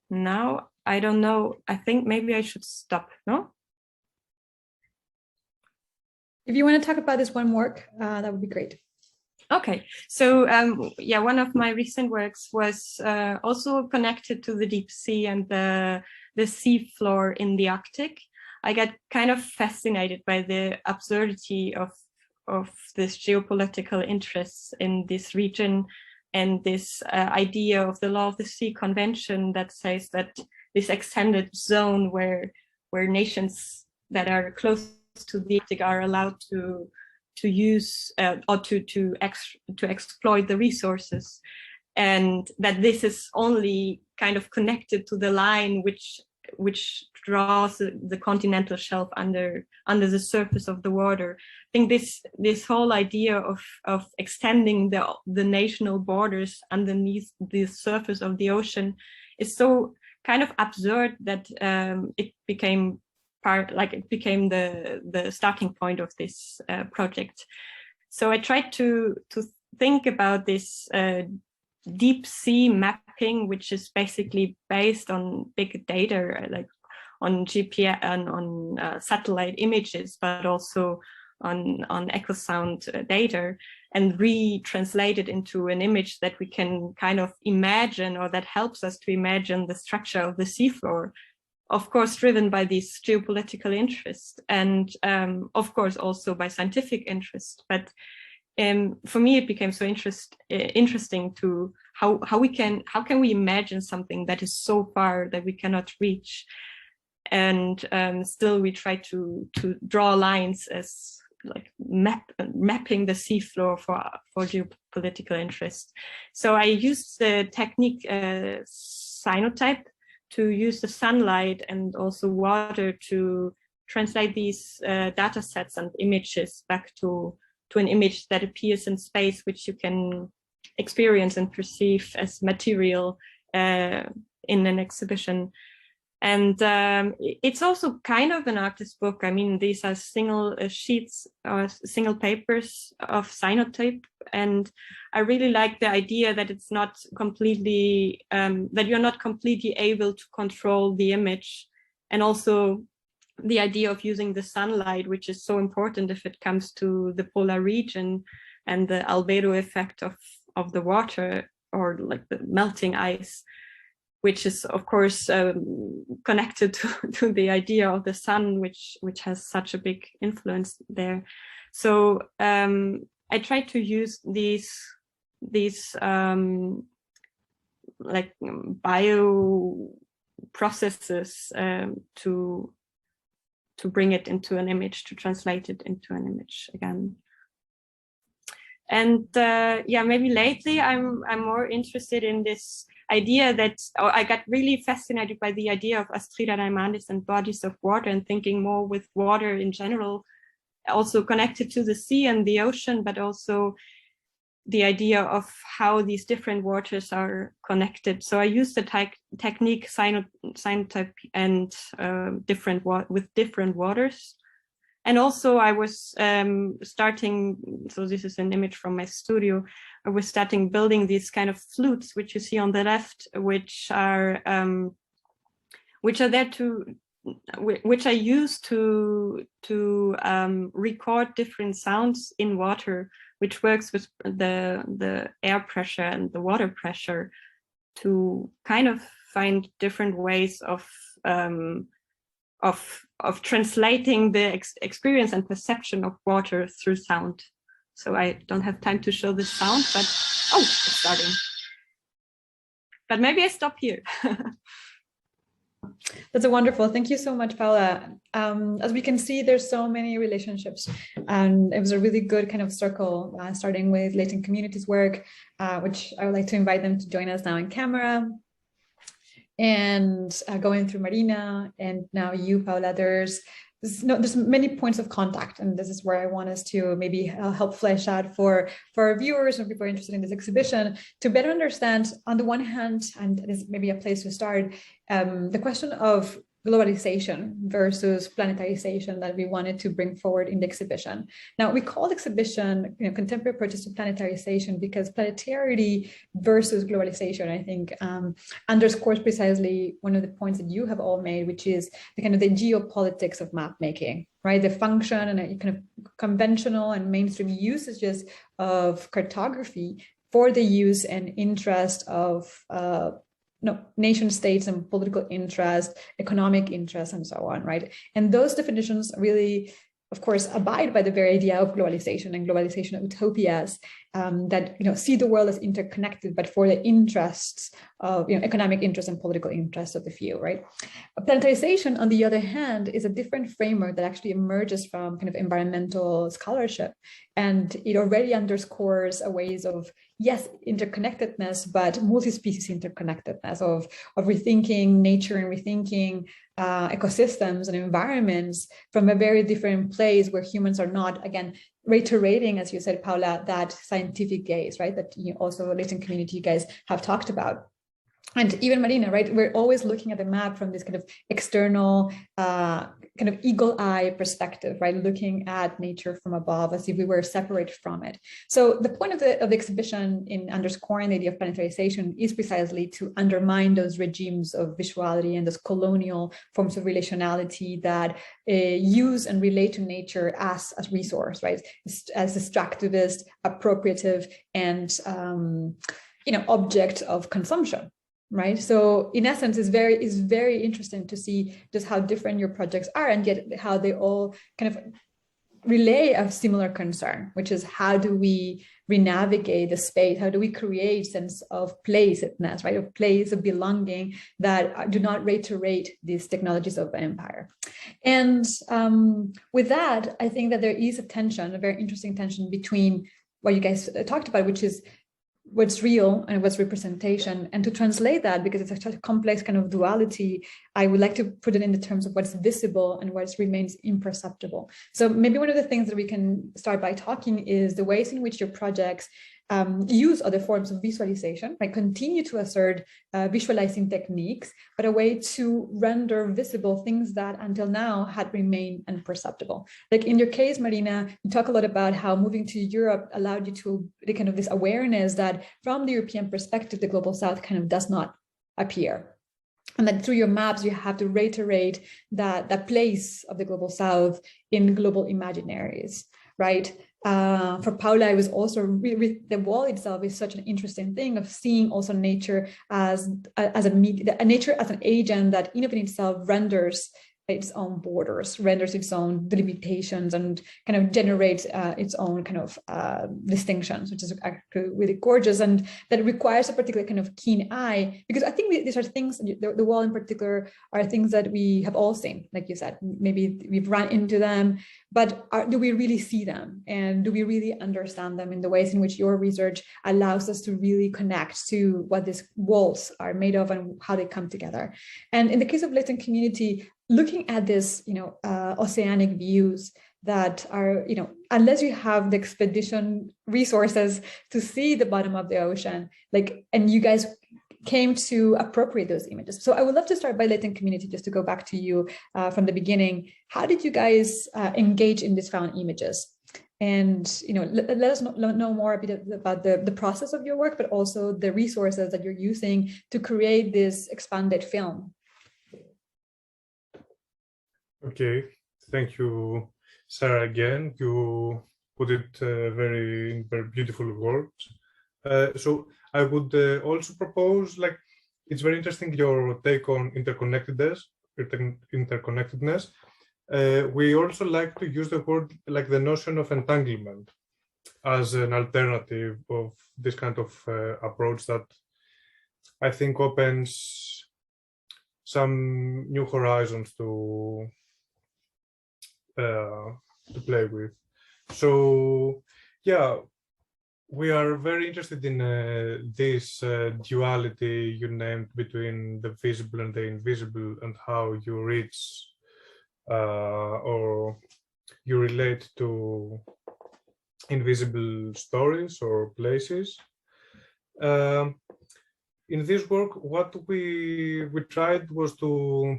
S5: now I don't know. I think maybe I should stop. No.
S1: If you want to talk about this one work, that would be great.
S5: Okay, so yeah, one of my recent works was also connected to the deep sea and the sea floor in the Arctic. I got kind of fascinated by the absurdity of this geopolitical interests in this region, and this idea of the Law of the Sea Convention that says that this extended zone where nations that are close to the Arctic are allowed to use or to exploit the resources. and that this is only kind of connected to the line which draws the continental shelf under the surface of the water. I think this whole idea of extending the national borders underneath the surface of the ocean is so kind of absurd that it became the starting point of this project. So I tried to think about this deep sea mapping, which is basically based on big data, like on GPS and on satellite images, but also on echosound data, and retranslate it into an image that we can kind of imagine, or that helps us to imagine the structure of the seafloor. Of course, driven by these geopolitical interests, and of course also by scientific interest. But for me, it became so interesting to how can we imagine something that is so far that we cannot reach, and still we try to draw lines as like mapping the seafloor for geopolitical interest. So I used the technique cyanotype to use the sunlight and also water to translate these data sets and images back to an image that appears in space, which you can experience and perceive as material in an exhibition. And it's also kind of an artist book. I mean, these are single sheets or single papers of cyanotype. And I really like the idea that it's not completely, that you're not completely able to control the image. And also the idea of using the sunlight, which is so important if it comes to the polar region and the albedo effect of the water, or like the melting ice, which is of course connected to the idea of the sun, which has such a big influence there. So I tried to use these like bio processes to bring it into an image, to translate it into an image again. And yeah, maybe lately I'm more interested in this idea that, I got really fascinated by the idea of Astrida Raimandis and bodies of water, and thinking more with water in general, also connected to the sea and the ocean, but also the idea of how these different waters are connected. So I used the technique cyanotype and with different waters. And also I was starting, so this is an image from my studio, I was starting building these kind of flutes, which you see on the left, which are there which I use to record different sounds in water, which works with the air pressure and the water pressure to kind of find different ways of translating the experience and perception of water through sound. So I don't have time to show the sound, but oh, it's starting. But maybe I stop here.
S1: That's wonderful. Thank you so much, Paula. As we can see, there's so many relationships, and it was a really good kind of circle, starting with Latent Community's work, which I would like to invite them to join us now in camera, and going through Marina, and now you, Paula. There's many points of contact, and this is where I want us to maybe help flesh out for our viewers or people interested in this exhibition to better understand, on the one hand, and this is maybe a place to start, the question of globalization versus planetarization that we wanted to bring forward in the exhibition. Now, we call the exhibition, Contemporary Approaches to Planetarization, because planetarity versus globalization, I think, underscores precisely one of the points that you have all made, which is the kind of the geopolitics of map making, right? The function and a kind of conventional and mainstream usages of cartography for the use and interest of nation states and political interest, economic interest, and so on, right? And those definitions really of course, abide by the very idea of globalization and globalization utopias that see the world as interconnected, but for the interests of economic interests and political interests of the few, right? Planetarization, on the other hand, is a different framework that actually emerges from kind of environmental scholarship, and it already underscores a ways of, yes, interconnectedness, but multi-species interconnectedness of rethinking nature and rethinking ecosystems and environments from a very different place where humans are not, again, reiterating, as you said, Paula, that scientific gaze, right? That also Latent Community you guys have talked about. And even Marina, right? We're always looking at the map from this kind of external, kind of eagle eye perspective, right? Looking at nature from above as if we were separate from it. So the point of the exhibition in underscoring the idea of planetarization is precisely to undermine those regimes of visuality and those colonial forms of relationality that use and relate to nature as a resource, right? As extractivist, appropriative, and object of consumption. Right. So in essence, it's very interesting to see just how different your projects are, and yet how they all kind of relay a similar concern, which is how do we renavigate the space? How do we create sense of placeness, right? Of place, of belonging that do not reiterate these technologies of empire. And with that, I think that there is a tension, a very interesting tension between what you guys talked about, which is what's real and what's representation. And to translate that, because it's such a complex kind of duality, I would like to put it in the terms of what's visible and what remains imperceptible. So maybe one of the things that we can start by talking is the ways in which your projects use other forms of visualization, right? Continue to assert visualizing techniques, but a way to render visible things that until now had remained imperceptible. Like in your case, Marina, you talk a lot about how moving to Europe allowed you to kind of this awareness that from the European perspective, the global South kind of does not appear. And then through your maps, you have to reiterate that place of the global South in global imaginaries, right? For Paula, it was also the wall itself is such an interesting thing of seeing also nature as nature as an agent that in and of itself renders its own borders, renders its own delimitations, and kind of generates its own kind of distinctions, which is actually really gorgeous. And that requires a particular kind of keen eye, because I think these are things, the wall in particular, are things that we have all seen, like you said, maybe we've run into them, but do we really see them? And do we really understand them in the ways in which your research allows us to really connect to what these walls are made of and how they come together? And in the case of Latent Community, looking at this, oceanic views that are, unless you have the expedition resources to see the bottom of the ocean, and you guys came to appropriate those images. So I would love to start by Latent Community, just to go back to you from the beginning. How did you guys engage in these found images? And let us know more a bit about the process of your work, but also the resources that you're using to create this expanded film.
S3: Okay, thank you, Sara. Again, you put it very beautiful words. So I would also propose, it's very interesting your take on interconnectedness. We also like to use the word, the notion of entanglement, as an alternative of this kind of approach that I think opens some new horizons to play with. So yeah, we are very interested in this duality you named between the visible and the invisible, and how you reach or you relate to invisible stories or places. In this work, what we tried was to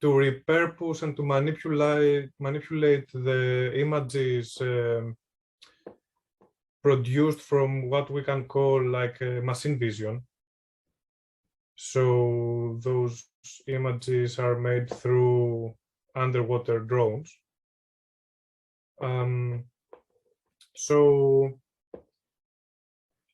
S3: repurpose and to manipulate the images produced from what we can call machine vision. So those images are made through underwater drones. So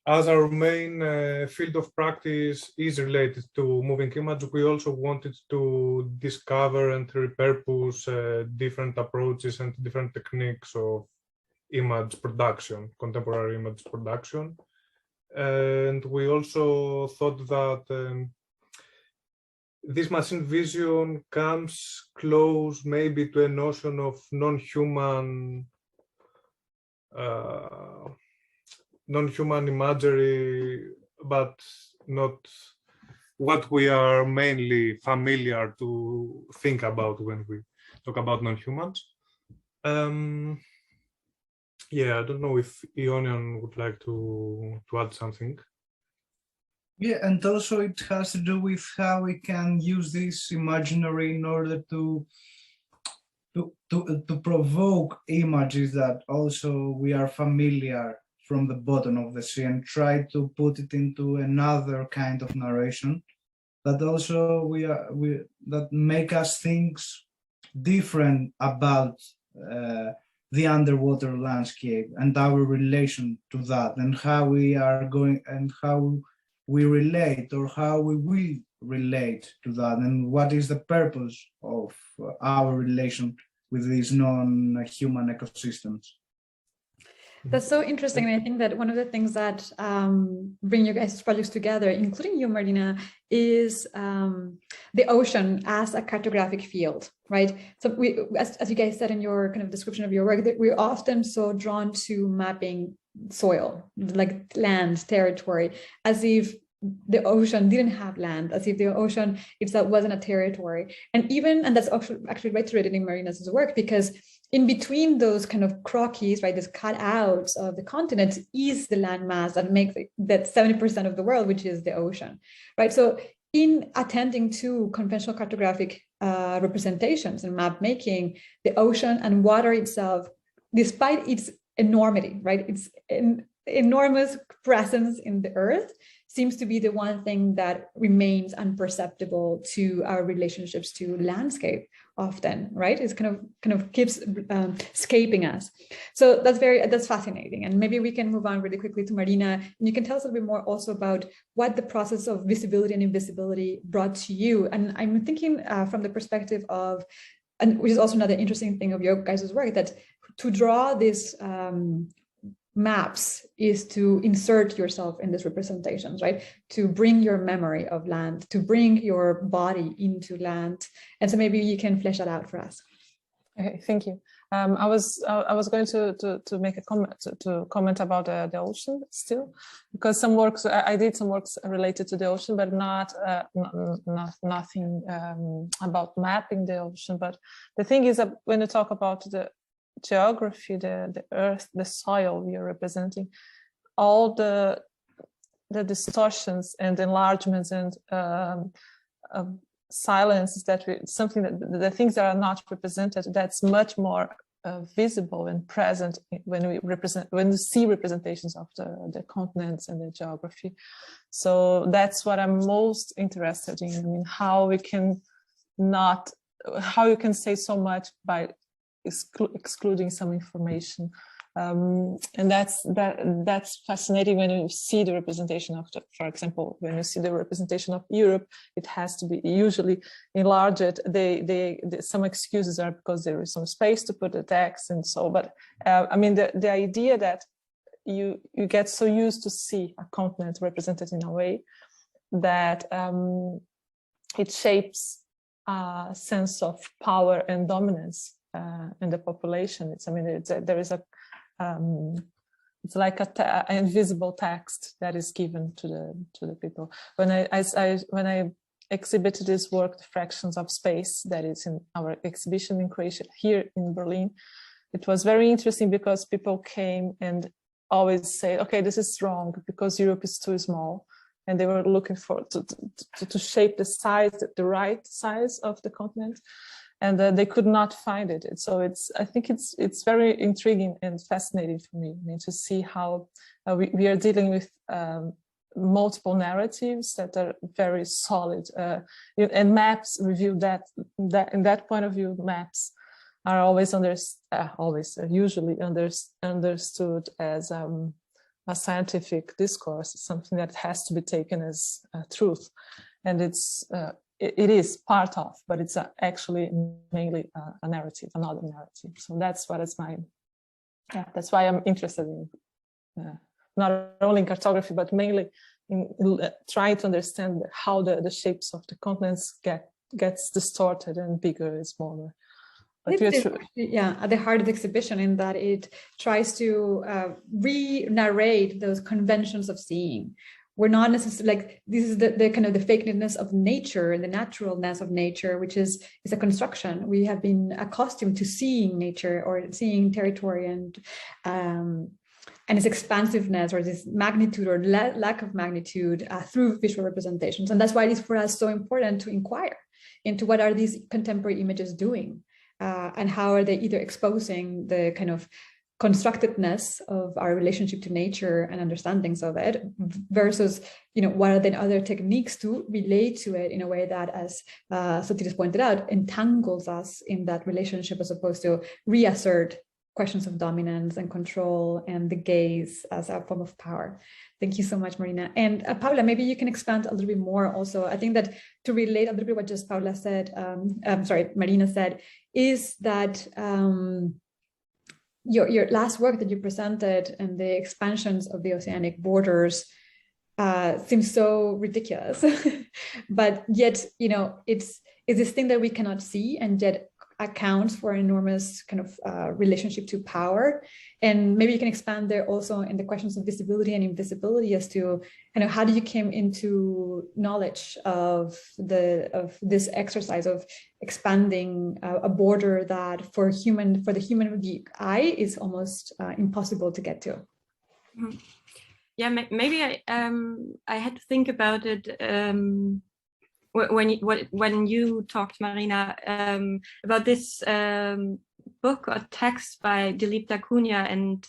S3: as our main field of practice is related to moving image, we also wanted to discover and repurpose different approaches and different techniques of image production, contemporary image production. And we also thought that this machine vision comes close maybe to a notion of non-human imagery, but not what we are mainly familiar to think about when we talk about non-humans. Yeah, I don't know if Ionian would like to add something.
S2: Yeah, and also it has to do with how we can use this imaginary in order to provoke images that also we are familiar from the bottom of the sea, and try to put it into another kind of narration that also that make us think different about the underwater landscape and our relation to that, and how we are going, and how we relate, or how we will relate to that, and what is the purpose of our relation with these non-human ecosystems.
S1: That's so interesting. And I think that one of the things that bring you guys' projects together, including you, Marina, is the ocean as a cartographic field, right? So we, as you guys said in your kind of description of your work, that we're often so drawn to mapping soil, like land, territory, as if the ocean didn't have land, as if the ocean itself wasn't a territory. And that's actually reiterated in Marina's work, because in between those kind of croquis, right, these cutouts of the continent is the landmass that makes that 70% of the world, which is the ocean, right? So in attending to conventional cartographic representations and map making, the ocean and water itself, despite its enormity, right, its enormous presence in the earth, seems to be the one thing that remains imperceptible to our relationships to landscape often, right? It's kind of keeps escaping us. So that's fascinating. And maybe we can move on really quickly to Marina, and you can tell us a little bit more also about what the process of visibility and invisibility brought to you. And I'm thinking from the perspective of, and which is also another interesting thing of your guys' work, that to draw this maps is to insert yourself in these representations, right? To bring your memory of land, to bring your body into land. And so maybe you can flesh that out for us.
S4: Okay, thank you. I was going to make a comment about the ocean still, because some works I did some works related to the ocean, but nothing about mapping the ocean. But the thing is that when you talk about the geography, the earth, the soil we are representing, all the distortions and enlargements and silences that something that the things that are not represented, that's much more visible and present when we see representations of the continents and the geography. So that's what I'm most interested in. I mean, how you can say so much by excluding some information, and that's fascinating when you see the representation of for example, when you see the representation of Europe, it has to be usually enlarged. Some excuses are because there is some space to put the text and so. But I mean, the idea that you get so used to see a continent represented in a way that it shapes a sense of power and dominance in the population. It's like an invisible text that is given to the people. When I exhibited this work, The Fractions of Space, that is in our exhibition in Croatia here in Berlin, it was very interesting because people came and always say, okay, this is wrong because Europe is too small. And they were looking for to shape the size, the right size of the continent. And they could not find it. So I think it's very intriguing and fascinating for me, to see how we are dealing with multiple narratives that are very solid. And maps reveal that in that point of view, maps are usually understood as a scientific discourse. It's something that has to be taken as truth, and it is part of, but it's actually mainly a narrative, another narrative. So that's what is that's why I'm interested in not only in cartography, but mainly in trying to understand how the shapes of the continents gets distorted and bigger and smaller. But
S1: at the heart of the exhibition, in that it tries to re-narrate those conventions of seeing. We're not necessarily like, this is the kind of the fakeness of nature and the naturalness of nature, which is a construction. We have been accustomed to seeing nature or seeing territory and its expansiveness or this magnitude or lack of magnitude through visual representations. And that's why it is for us so important to inquire into what are these contemporary images doing, and how are they either exposing the kind of constructedness of our relationship to nature and understandings of it, versus, what are then other techniques to relate to it in a way that, as Sotiris pointed out, entangles us in that relationship, as opposed to reassert questions of dominance and control and the gaze as a form of power. Thank you so much, Marina. And Paula, maybe you can expand a little bit more also. I think that to relate a little bit what just Paula said, Marina said, is that your last work that you presented and the expansions of the oceanic borders seems so ridiculous, but yet, it's this thing that we cannot see, and yet accounts for an enormous kind of relationship to power. And maybe you can expand there also in the questions of visibility and invisibility, as to kind of how do you came into knowledge of this exercise of expanding a border that for the human eye is almost impossible to get to.
S5: Yeah, maybe I had to think about it when you talked, Marina, about this book or text by Dilip Dakunia and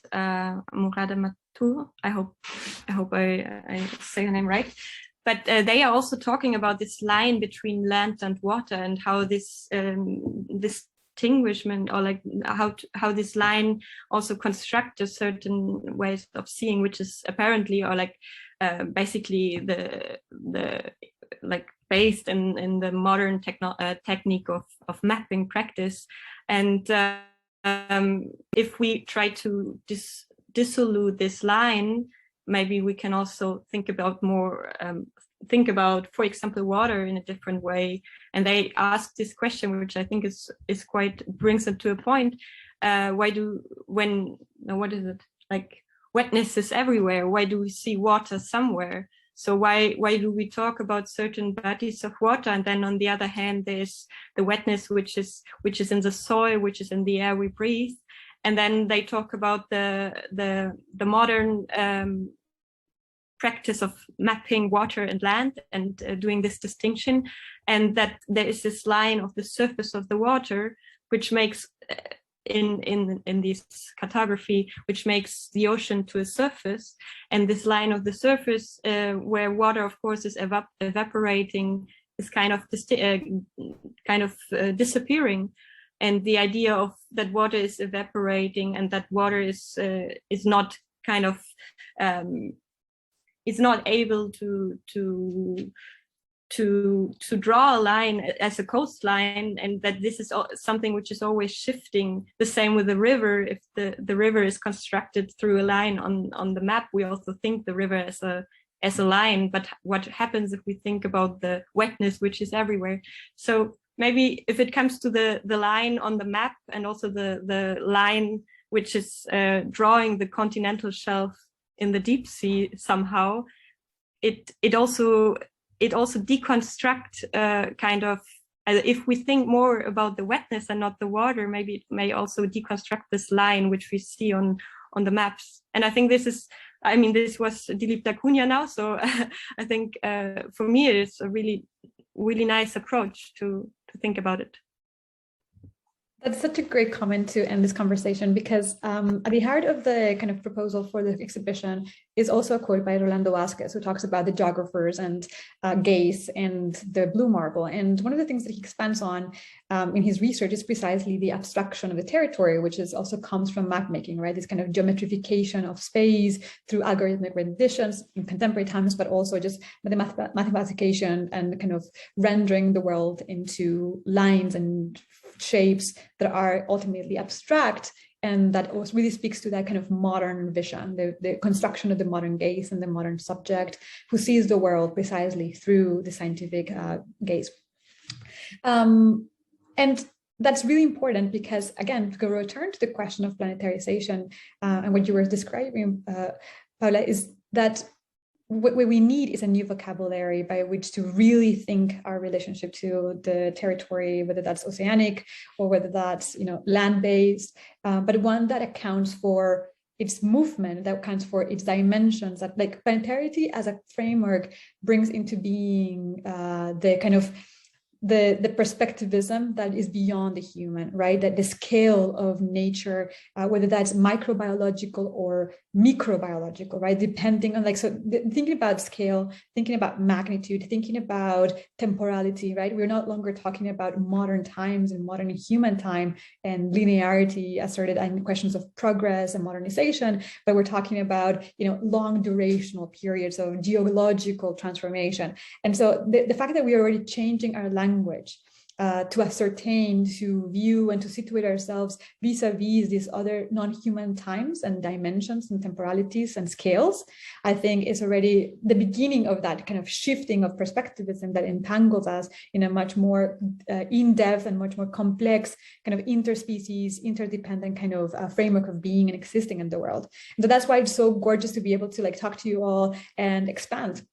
S5: Murada Matur. I hope I say her name right. But they are also talking about this line between land and water, and how this distinguishment, or like how this line also constructs a certain ways of seeing, which is apparently, or like basically the like based in the modern technique of mapping practice. And if we try to dissolve this line, maybe we can also think about, for example, water in a different way. And they ask this question, which I think is quite, brings it to a point. What is it, like, wetness is everywhere. Why do we see water somewhere? So why do we talk about certain bodies of water, and then on the other hand there's the wetness which is in the soil, which is in the air we breathe, and then they talk about the modern practice of mapping water and land and doing this distinction, and that there is this line of the surface of the water which makes in this cartography, which makes the ocean to a surface, and this line of the surface where water, of course, is evaporating, is kind of disappearing, and the idea of that water is evaporating and that water is not kind of is not able to draw a line as a coastline, and that this is something which is always shifting. The same with the river. If the river is constructed through a line on the map, we also think the river as a line, but what happens if we think about the wetness which is everywhere? So maybe if it comes to the line on the map, and also the line which is drawing the continental shelf in the deep sea somehow, it also deconstruct kind of, if we think more about the wetness and not the water, maybe it may also deconstruct this line which we see on the maps. And I think this was Dilip Dakunia now, so I think for me it is a really, really nice approach to think about it.
S1: That's such a great comment to end this conversation, because at the heart of the kind of proposal for the exhibition is also a quote by Rolando Vazquez, who talks about the geographers and gaze and the blue marble. And one of the things that he expands on in his research is precisely the abstraction of the territory, which is also comes from map making, right? This kind of geometrification of space through algorithmic renditions in contemporary times, but also just the mathematication and kind of rendering the world into lines and shapes that are ultimately abstract, and that also really speaks to that kind of modern vision, the construction of the modern gaze and the modern subject who sees the world precisely through the scientific gaze. And that's really important because, again, to return to the question of planetarization and what you were describing, Paula, is that what we need is a new vocabulary by which to really think our relationship to the territory, whether that's oceanic or whether that's land-based, but one that accounts for its movement, that accounts for its dimensions. That, like, planetarity as a framework brings into being the kind of the perspectivism that is beyond the human, right? That the scale of nature, whether that's microbiological or microbiological, right? Depending on, like, so thinking about scale, thinking about magnitude, thinking about temporality, right? We're not longer talking about modern times and modern human time and linearity asserted in questions of progress and modernization, but we're talking about, long durational periods of geological transformation. And so the fact that we are already changing our language to ascertain, to view, and to situate ourselves vis-a-vis these other non-human times and dimensions and temporalities and scales, I think is already the beginning of that kind of shifting of perspectivism that entangles us in a much more in-depth and much more complex kind of interspecies, interdependent kind of framework of being and existing in the world. And so that's why it's so gorgeous to be able to, like, talk to you all and expand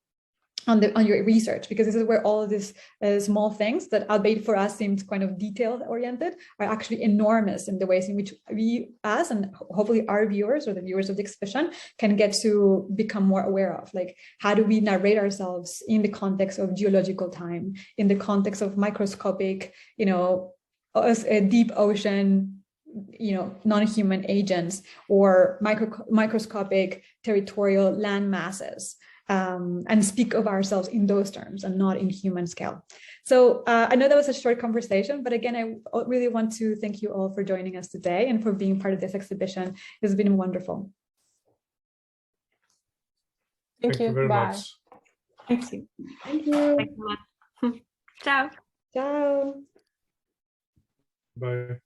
S1: on your research, because this is where all of these small things that, albeit for us seemed kind of detail oriented, are actually enormous in the ways in which we, as, and hopefully our viewers or the viewers of the exhibition, can get to become more aware of. Like, how do we narrate ourselves in the context of geological time, in the context of microscopic, deep ocean, non-human agents, or microscopic territorial land masses, and speak of ourselves in those terms and not in human scale. So I know that was a short conversation, but again, I really want to thank you all for joining us today and for being part of this exhibition. It's been wonderful.
S4: Thank you very
S3: much.
S5: Thank you.
S1: Thank you.
S5: Thank you. Ciao.
S1: Ciao.
S3: Bye.